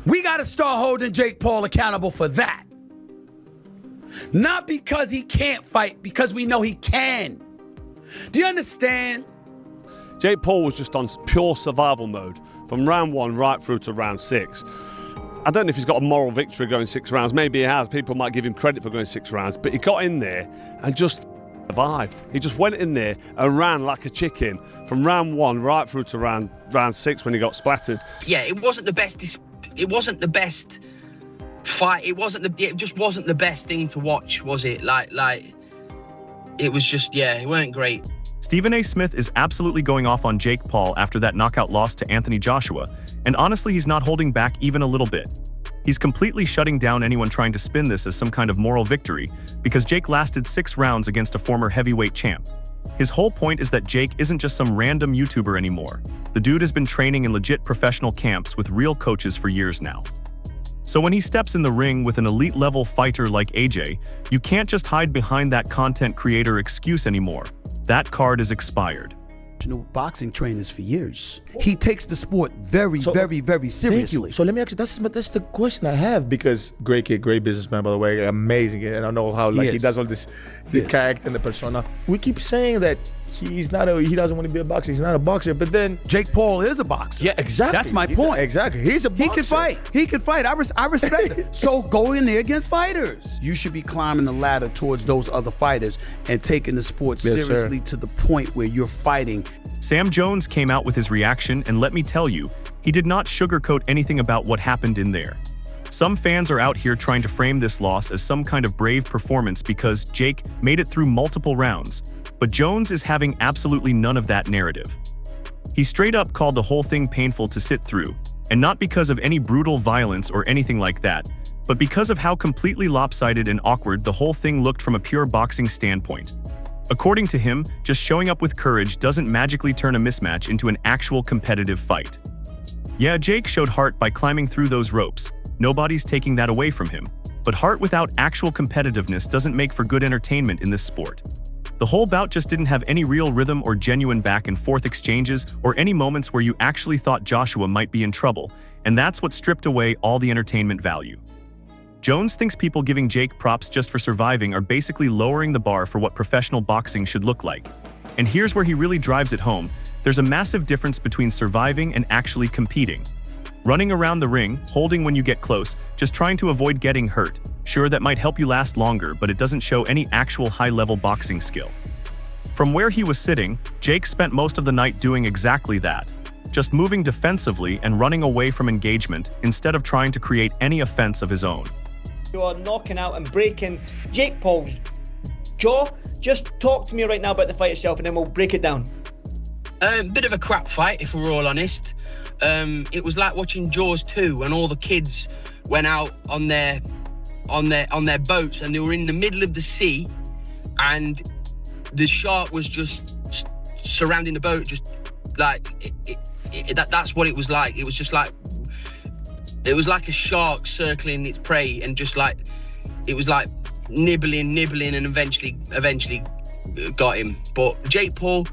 We got to start holding Jake Paul accountable for that. Not because he can't fight, because we know he can. Do you understand? Jake Paul was just on pure survival mode from round 1 right through to round 6. I don't know if he's got a moral victory going 6 rounds. Maybe he has. People might give him credit for going 6 rounds. But he got in there and just survived. He just went in there and ran like a chicken from round 1 right through to round 6 when he got splattered. Yeah, it wasn't the best. It wasn't the best fight. It just wasn't the best thing to watch, was it? Like it was just, yeah, it weren't great. Stephen A. Smith is absolutely going off on Jake Paul after that knockout loss to Anthony Joshua, and honestly, he's not holding back even a little bit. He's completely shutting down anyone trying to spin this as some kind of moral victory, because Jake lasted 6 rounds against a former heavyweight champ. His whole point is that Jake isn't just some random YouTuber anymore. The dude has been training in legit professional camps with real coaches for years now. So when he steps in the ring with an elite-level fighter like AJ, you can't just hide behind that content creator excuse anymore. That card is expired. Boxing trainers for years. He takes the sport very seriously. Thank you. So let me ask you, that's the question I have, because great kid, great businessman, by the way, amazing, and I know how he does all this, the character and the persona. We keep saying that he doesn't want to be a boxer. He's not a boxer, but then Jake Paul is a boxer. Yeah, exactly. That's my point. Exactly. He's a boxer. He can fight. I respect it. So go in there against fighters. You should be climbing the ladder towards those other fighters and taking the sport seriously to the point where you're fighting. Sam Jones came out with his reaction, and let me tell you, he did not sugarcoat anything about what happened in there. Some fans are out here trying to frame this loss as some kind of brave performance because Jake made it through multiple rounds, but Jones is having absolutely none of that narrative. He straight up called the whole thing painful to sit through, and not because of any brutal violence or anything like that, but because of how completely lopsided and awkward the whole thing looked from a pure boxing standpoint. According to him, just showing up with courage doesn't magically turn a mismatch into an actual competitive fight. Yeah, Jake showed heart by climbing through those ropes. Nobody's taking that away from him. But heart without actual competitiveness doesn't make for good entertainment in this sport. The whole bout just didn't have any real rhythm or genuine back-and-forth exchanges or any moments where you actually thought Joshua might be in trouble, and that's what stripped away all the entertainment value. Jones thinks people giving Jake props just for surviving are basically lowering the bar for what professional boxing should look like. And here's where he really drives it home. There's a massive difference between surviving and actually competing. Running around the ring, holding when you get close, just trying to avoid getting hurt. Sure, that might help you last longer, but it doesn't show any actual high-level boxing skill. From where he was sitting, Jake spent most of the night doing exactly that. Just moving defensively and running away from engagement instead of trying to create any offense of his own. You are knocking out and breaking Jake Paul's jaw. Just talk to me right now about the fight itself and then we'll break it down. Bit of a crap fight, if we're all honest. It was like watching Jaws 2 when all the kids went out on their boats and they were in the middle of the sea and the shark was just surrounding the boat, just like that's what it was like. It was just like a shark circling its prey and just like it was like nibbling and eventually got him. But Jake Paul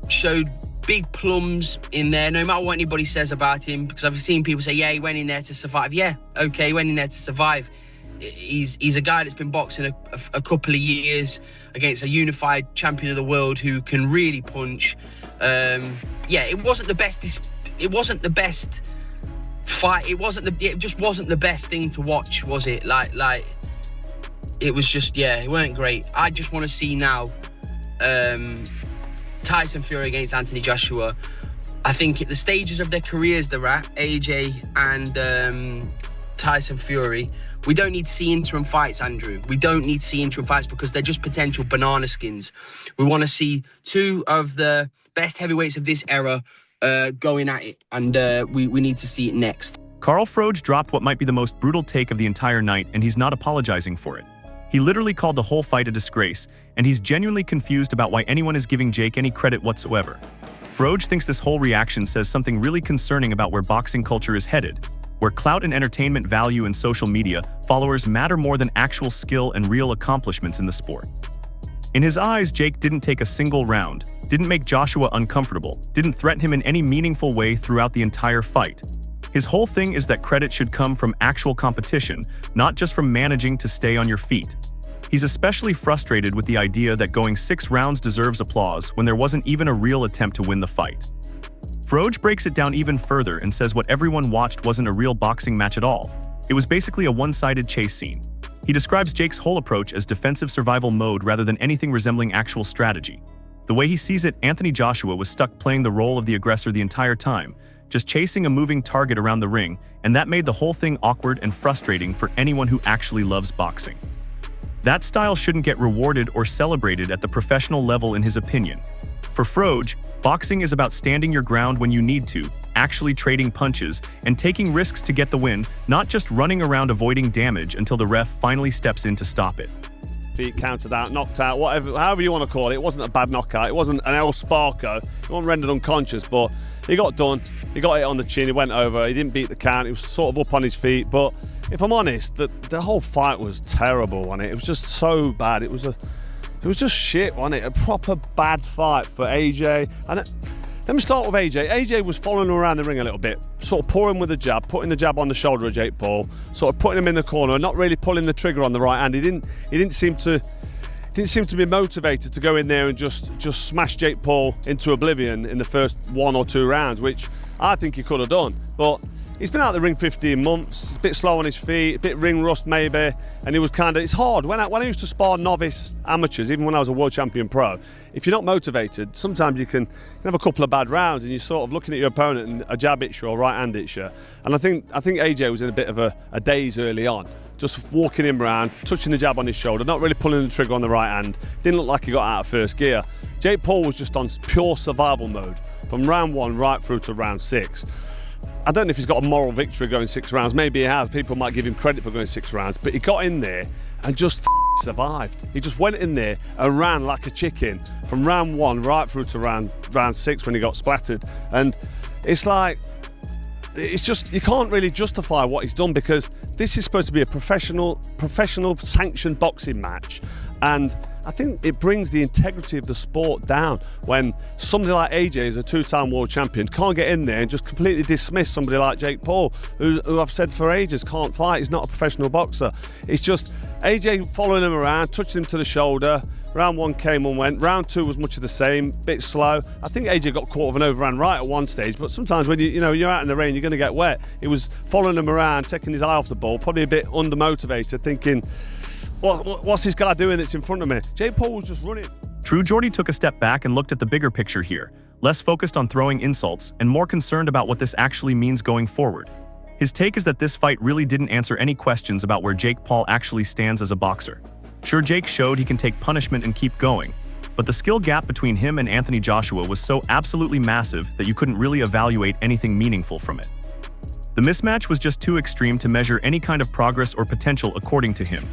showed big plums in there, no matter what anybody says about him, because I've seen people say, yeah, he went in there to survive. Yeah, okay, he went in there to survive. He's a guy that's been boxing a couple of years against a unified champion of the world who can really punch. Yeah, it wasn't the best fight. It just wasn't the best thing to watch, was it? Like it was just, yeah, it weren't great. I just want to see now Tyson Fury against Anthony Joshua. I think at the stages of their careers they're at, AJ and Tyson Fury, we don't need to see interim fights, Andrew. We don't need to see interim fights because they're just potential banana skins. We want to see two of the best heavyweights of this era going at it, and we need to see it next. Carl Froch dropped what might be the most brutal take of the entire night, and he's not apologizing for it. He literally called the whole fight a disgrace, and he's genuinely confused about why anyone is giving Jake any credit whatsoever. Froch thinks this whole reaction says something really concerning about where boxing culture is headed, where clout and entertainment value in social media followers matter more than actual skill and real accomplishments in the sport. In his eyes, Jake didn't take a single round, didn't make Joshua uncomfortable, didn't threaten him in any meaningful way throughout the entire fight. His whole thing is that credit should come from actual competition, not just from managing to stay on your feet. He's especially frustrated with the idea that going 6 rounds deserves applause when there wasn't even a real attempt to win the fight. Froch breaks it down even further and says what everyone watched wasn't a real boxing match at all. It was basically a one-sided chase scene. He describes Jake's whole approach as defensive survival mode rather than anything resembling actual strategy. The way he sees it, Anthony Joshua was stuck playing the role of the aggressor the entire time, just chasing a moving target around the ring, and that made the whole thing awkward and frustrating for anyone who actually loves boxing. That style shouldn't get rewarded or celebrated at the professional level in his opinion. For Froch, boxing is about standing your ground when you need to, actually trading punches, and taking risks to get the win, not just running around avoiding damage until the ref finally steps in to stop it. Feet counted out, knocked out, whatever, however you want to call it. It wasn't a bad knockout. It wasn't an El Sparko. He wasn't rendered unconscious, but he got done. He got it on the chin. He went over. He didn't beat the count. He was sort of up on his feet. But if I'm honest, the whole fight was terrible, wasn't it? It was just so bad. It was just shit, wasn't it? A proper bad fight for AJ. And let me start with AJ. AJ was following him around the ring a little bit, sort of pouring with the jab, putting the jab on the shoulder of Jake Paul, sort of putting him in the corner and not really pulling the trigger on the right hand. He didn't seem to be motivated to go in there and just smash Jake Paul into oblivion in the first 1 or 2 rounds, which I think he could have done. But he's been out of the ring 15 months, a bit slow on his feet, a bit ring rust maybe, and it's hard. When I used to spar novice amateurs, even when I was a world champion pro, if you're not motivated, sometimes you can have a couple of bad rounds and you're sort of looking at your opponent and a jab hits you or right hand hits you. And I think AJ was in a bit of a daze early on, just walking him around, touching the jab on his shoulder, not really pulling the trigger on the right hand. Didn't look like he got out of first gear. Jake Paul was just on pure survival mode from round 1 right through to round 6. I don't know if he's got a moral victory going 6 rounds. Maybe he has. People might give him credit for going 6 rounds. But he got in there and just survived. He just went in there and ran like a chicken from round 1 right through to round 6 when he got splattered. And it's like, it's just, you can't really justify what he's done, because this is supposed to be a professional sanctioned boxing match. And I think it brings the integrity of the sport down when somebody like AJ, is a 2-time world champion, can't get in there and just completely dismiss somebody like Jake Paul, who I've said for ages can't fight. He's not a professional boxer. It's just AJ following him around, touching him to the shoulder. Round 1 came and went. Round 2 was much of the same, bit slow. I think AJ got caught with an overhand right at one stage, but sometimes when you're out in the rain, you're going to get wet. He was following him around, taking his eye off the ball, probably a bit undermotivated, thinking, what's this guy doing that's in front of me? Jake Paul was just running. True, Jordy took a step back and looked at the bigger picture here, less focused on throwing insults and more concerned about what this actually means going forward. His take is that this fight really didn't answer any questions about where Jake Paul actually stands as a boxer. Sure, Jake showed he can take punishment and keep going, but the skill gap between him and Anthony Joshua was so absolutely massive that you couldn't really evaluate anything meaningful from it. The mismatch was just too extreme to measure any kind of progress or potential according to him.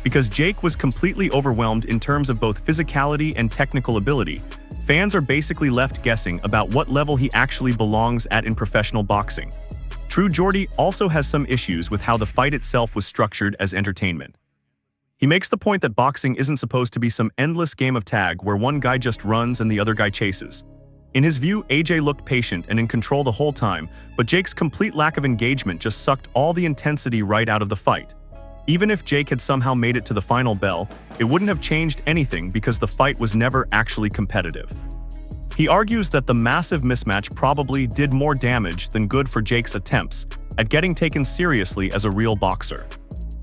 Because Jake was completely overwhelmed in terms of both physicality and technical ability, fans are basically left guessing about what level he actually belongs at in professional boxing. True, Jordy also has some issues with how the fight itself was structured as entertainment. He makes the point that boxing isn't supposed to be some endless game of tag where one guy just runs and the other guy chases. In his view, AJ looked patient and in control the whole time, but Jake's complete lack of engagement just sucked all the intensity right out of the fight. Even if Jake had somehow made it to the final bell, it wouldn't have changed anything because the fight was never actually competitive. He argues that the massive mismatch probably did more damage than good for Jake's attempts at getting taken seriously as a real boxer.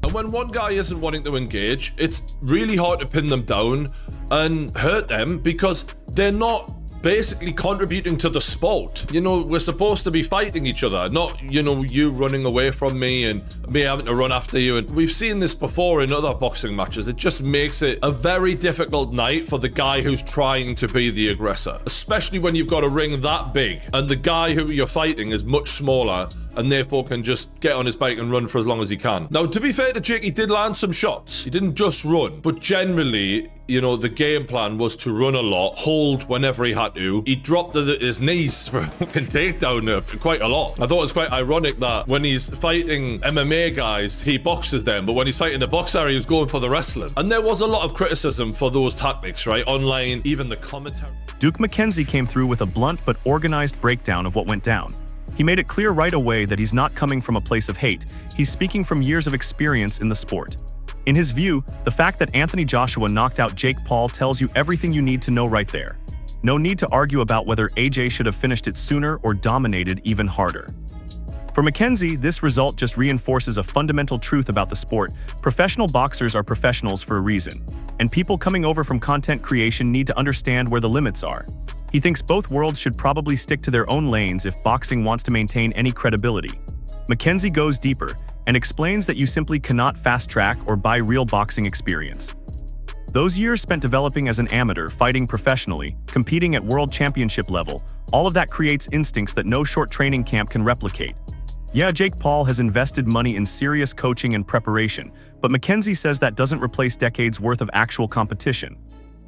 And when one guy isn't wanting to engage, it's really hard to pin them down and hurt them because they're not basically contributing to the sport. We're supposed to be fighting each other, not, you running away from me and me having to run after you. And we've seen this before in other boxing matches. It just makes it a very difficult night for the guy who's trying to be the aggressor, especially when you've got a ring that big and the guy who you're fighting is much smaller and therefore can just get on his bike and run for as long as he can. Now, to be fair to Jake, he did land some shots. He didn't just run, but generally, the game plan was to run a lot, hold whenever he had to. He dropped his knees for a fucking takedown quite a lot. I thought it was quite ironic that when he's fighting MMA guys, he boxes them, but when he's fighting the boxer, he was going for the wrestling. And there was a lot of criticism for those tactics, right? Online, even the commentary. McKenzie came through with a blunt but organized breakdown of what went down. He made it clear right away that he's not coming from a place of hate. He's speaking from years of experience in the sport. In his view, the fact that Anthony Joshua knocked out Jake Paul tells you everything you need to know right there. No need to argue about whether AJ should have finished it sooner or dominated even harder. For McKenzie, this result just reinforces a fundamental truth about the sport. Professional boxers are professionals for a reason, and people coming over from content creation need to understand where the limits are. He thinks both worlds should probably stick to their own lanes if boxing wants to maintain any credibility. McKenzie goes deeper and explains that you simply cannot fast-track or buy real boxing experience. Those years spent developing as an amateur, fighting professionally, competing at world championship level, all of that creates instincts that no short training camp can replicate. Yeah, Jake Paul has invested money in serious coaching and preparation, but McKenzie says that doesn't replace decades worth of actual competition.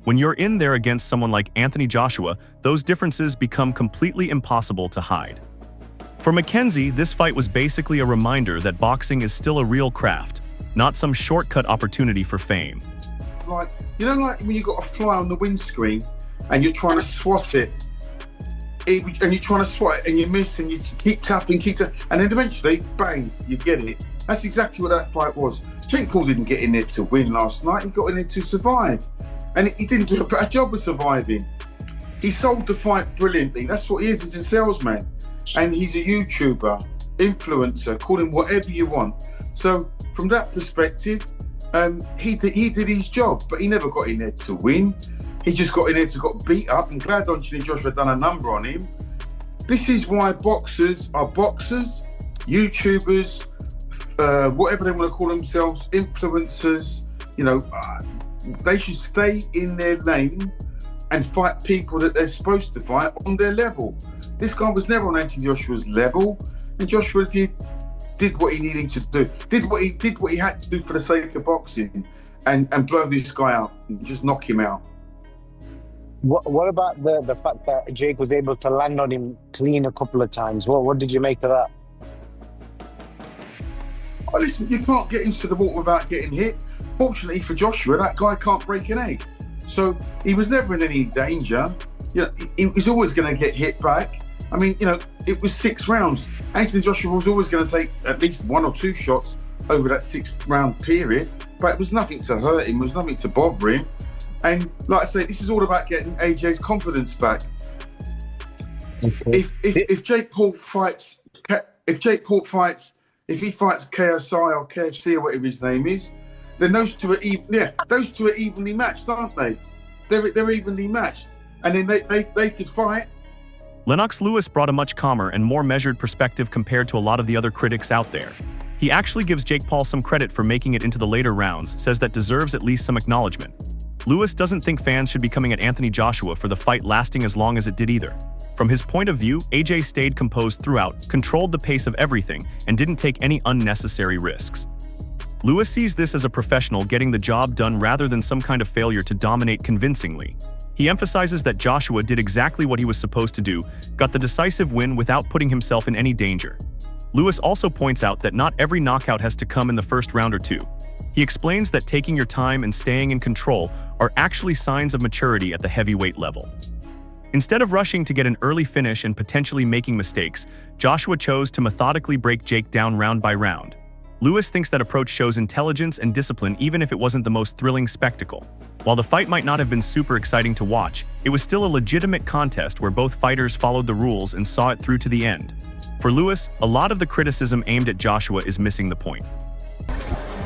When you're in there against someone like Anthony Joshua, those differences become completely impossible to hide. For McKenzie, this fight was basically a reminder that boxing is still a real craft, not some shortcut opportunity for fame. Like, you know, like when you got a fly on the windscreen and you're trying to swat it, and you're trying to swat it and you miss and you keep tapping, and then eventually, bang, you get it. That's exactly what that fight was. Jake Paul didn't get in there to win last night, he got in there to survive. And he didn't do a better job of surviving. He sold the fight brilliantly. That's what he is, he's a salesman. And he's a YouTuber, influencer, call him whatever you want. So from that perspective, he did his job, but he never got in there to win. He just got in there to got beat up. I'm glad Anthony Joshua done a number on him. This is why boxers are boxers, YouTubers, whatever they want to call themselves, influencers, you know, they should stay in their lane and fight people that they're supposed to fight on their level. This guy was never on Anthony Joshua's level, and Joshua did what he needed to do, did what he had to do for the sake of boxing, and blow this guy out and just knock him out. What about the fact that Jake was able to land on him clean a couple of times? What did you make of that? Oh, listen, you can't get into the water without getting hit. Fortunately for Joshua, that guy can't break an egg. So he was never in any danger. You know, he's always going to get hit back. I mean, you know, it was 6 rounds. Anthony Joshua was always going to take at least 1 or 2 shots over that 6-round period, but it was nothing to hurt him, it was nothing to bother him. And like I say, this is all about getting AJ's confidence back. Okay. If Jake Paul fights, if he fights KSI or KFC or whatever his name is, then those two are evenly matched, aren't they? They're evenly matched, and then they could fight. Lennox Lewis brought a much calmer and more measured perspective compared to a lot of the other critics out there. He actually gives Jake Paul some credit for making it into the later rounds, says that deserves at least some acknowledgement. Lewis doesn't think fans should be coming at Anthony Joshua for the fight lasting as long as it did either. From his point of view, AJ stayed composed throughout, controlled the pace of everything, and didn't take any unnecessary risks. Lewis sees this as a professional getting the job done rather than some kind of failure to dominate convincingly. He emphasizes that Joshua did exactly what he was supposed to do, got the decisive win without putting himself in any danger. Lewis also points out that not every knockout has to come in the first round or 2. He explains that taking your time and staying in control are actually signs of maturity at the heavyweight level. Instead of rushing to get an early finish and potentially making mistakes, Joshua chose to methodically break Jake down round by round. Lewis thinks that approach shows intelligence and discipline even if it wasn't the most thrilling spectacle. While the fight might not have been super exciting to watch, it was still a legitimate contest where both fighters followed the rules and saw it through to the end. For Lewis, a lot of the criticism aimed at Joshua is missing the point.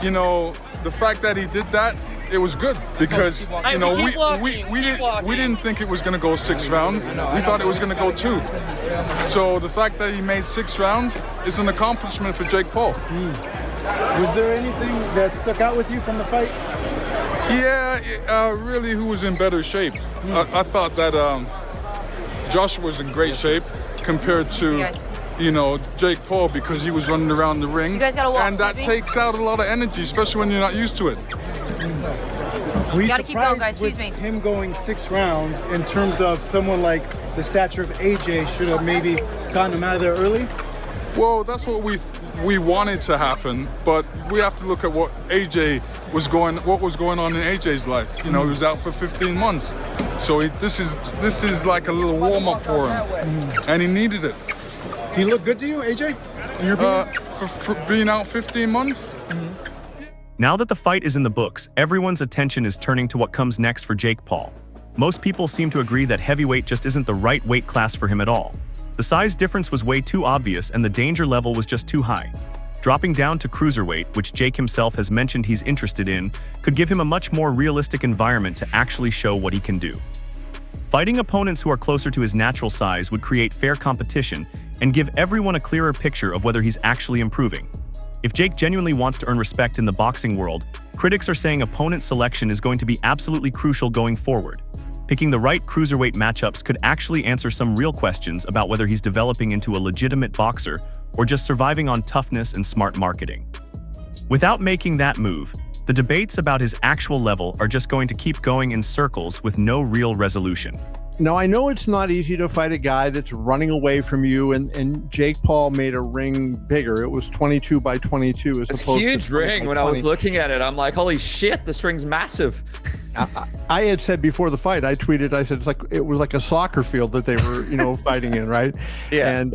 You know, the fact that he did that, it was good because, you know, we didn't think it was going to go 6 rounds. We thought it was going to go 2. So the fact that he made 6 rounds is an accomplishment for Jake Paul. Was there anything that stuck out with you from the fight? Yeah, really, who was in better shape? I thought that Joshua was in great shape compared to, you know, Jake Paul because he was running around the ring. You guys gotta walk, and that takes out a lot of energy, especially when you're not used to it. We gotta keep going, guys. Excuse me. Him going 6 rounds in terms of someone like the stature of AJ should have maybe gotten him out of there early? Well, that's what we wanted to happen, but we have to look at what was going on in AJ's life. You know, he was out for 15 months, so this is like a little warm up for him, and he needed it. Do you look good to you, AJ? In your opinion? For being out 15 months? Now that the fight is in the books, everyone's attention is turning to what comes next for Jake Paul. Most people seem to agree that heavyweight just isn't the right weight class for him at all. The size difference was way too obvious and the danger level was just too high. Dropping down to cruiserweight, which Jake himself has mentioned he's interested in, could give him a much more realistic environment to actually show what he can do. Fighting opponents who are closer to his natural size would create fair competition and give everyone a clearer picture of whether he's actually improving. If Jake genuinely wants to earn respect in the boxing world, critics are saying opponent selection is going to be absolutely crucial going forward. Picking the right cruiserweight matchups could actually answer some real questions about whether he's developing into a legitimate boxer or just surviving on toughness and smart marketing. Without making that move, the debates about his actual level are just going to keep going in circles with no real resolution. Now, I know it's not easy to fight a guy that's running away from you, and Jake Paul made a ring bigger. It was 22 by 22 as it's opposed to huge ring. When I was looking at it, I'm like, holy shit, this ring's massive. I had said before the fight, I tweeted, I said, it was like a soccer field that they were, fighting in, right? Yeah. And,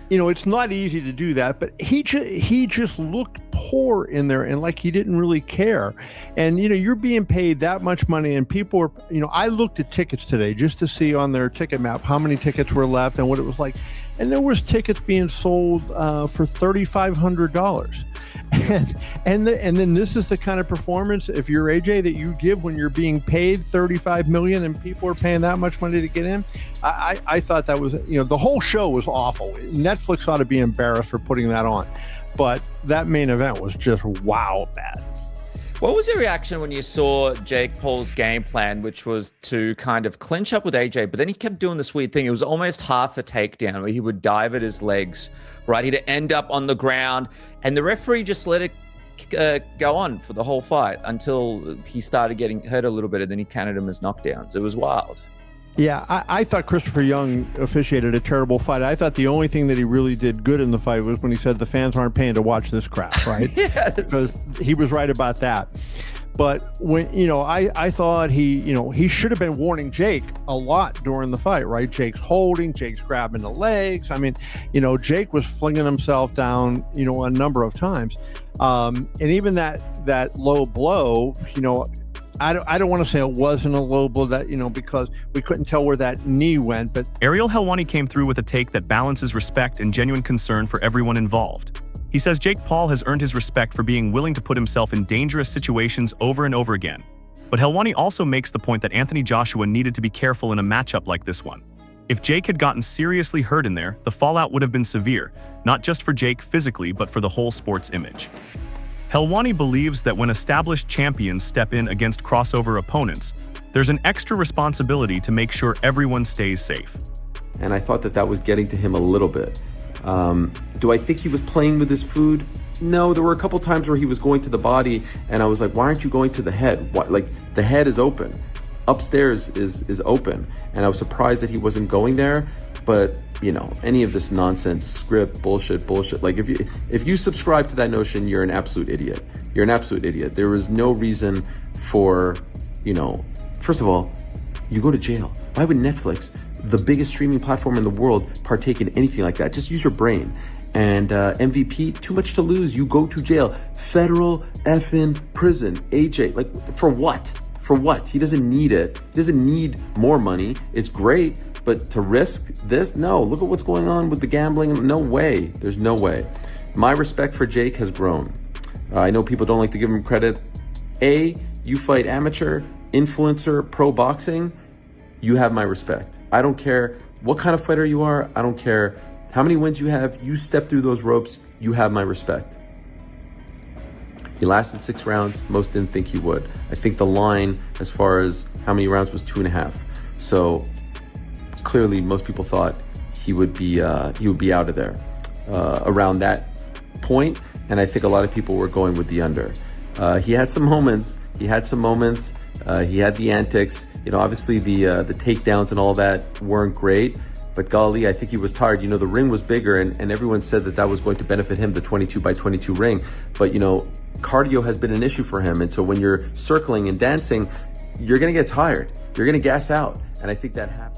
it's not easy to do that, but he just looked poor in there and like he didn't really care. And, you're being paid that much money and people are, I looked at tickets today just to see on their ticket map how many tickets were left and what it was like. And there was tickets being sold for $3,500. And then this is the kind of performance, if you're AJ, that you give when you're being paid $35 million and people are paying that much money to get in. I thought that was, the whole show was awful. Netflix ought to be embarrassed for putting that on. But that main event was just wow bad. What was your reaction when you saw Jake Paul's game plan, which was to kind of clinch up with AJ, but then he kept doing this weird thing. It was almost half a takedown where he would dive at his legs, right? He'd end up on the ground, and the referee just let it go on for the whole fight until he started getting hurt a little bit, and then he counted him as knockdowns. It was wild. Yeah, I thought Christopher Young officiated a terrible fight. I thought the only thing that he really did good in the fight was when he said the fans aren't paying to watch this crap, right? Yes. Because he was right about that. But when, I thought he should have been warning Jake a lot during the fight, right? Jake's holding, Jake's grabbing the legs. I mean, Jake was flinging himself down, a number of times. And even that low blow, I don't want to say it wasn't a low blow that, because we couldn't tell where that knee went, but Ariel Helwani came through with a take that balances respect and genuine concern for everyone involved. He says Jake Paul has earned his respect for being willing to put himself in dangerous situations over and over again. But Helwani also makes the point that Anthony Joshua needed to be careful in a matchup like this one. If Jake had gotten seriously hurt in there, the fallout would have been severe, not just for Jake physically, but for the whole sport's image. Helwani believes that when established champions step in against crossover opponents, there's an extra responsibility to make sure everyone stays safe. And I thought that was getting to him a little bit. Do I think he was playing with his food? No, there were a couple times where he was going to the body and I was like, why aren't you going to the head? Why? Like, the head is open. Upstairs is open. And I was surprised that he wasn't going there. But, any of this nonsense, script, bullshit. Like, if you subscribe to that notion, you're an absolute idiot. You're an absolute idiot. There is no reason for, first of all, you go to jail. Why would Netflix, the biggest streaming platform in the world, partake in anything like that? Just use your brain. And MVP, too much to lose. You go to jail. Federal effing prison. AJ, like, for what? For what? He doesn't need it. He doesn't need more money. It's great. But to risk this? No, look at what's going on with the gambling. No way. There's no way. My respect for Jake has grown. I know people don't like to give him credit. You fight amateur, influencer, pro boxing. You have my respect. I don't care what kind of fighter you are. I don't care how many wins you have. You step through those ropes. You have my respect. He lasted 6 rounds. Most didn't think he would. I think the line as far as how many rounds was 2.5. So clearly, most people thought he would be out of there around that point, and I think a lot of people were going with the under. He had some moments. He had the antics. Obviously the takedowns and all that weren't great. But golly, I think he was tired. The ring was bigger, and everyone said that was going to benefit him, the 22 by 22 ring. But cardio has been an issue for him, and so when you're circling and dancing, you're gonna get tired. You're gonna gas out, and I think that happened.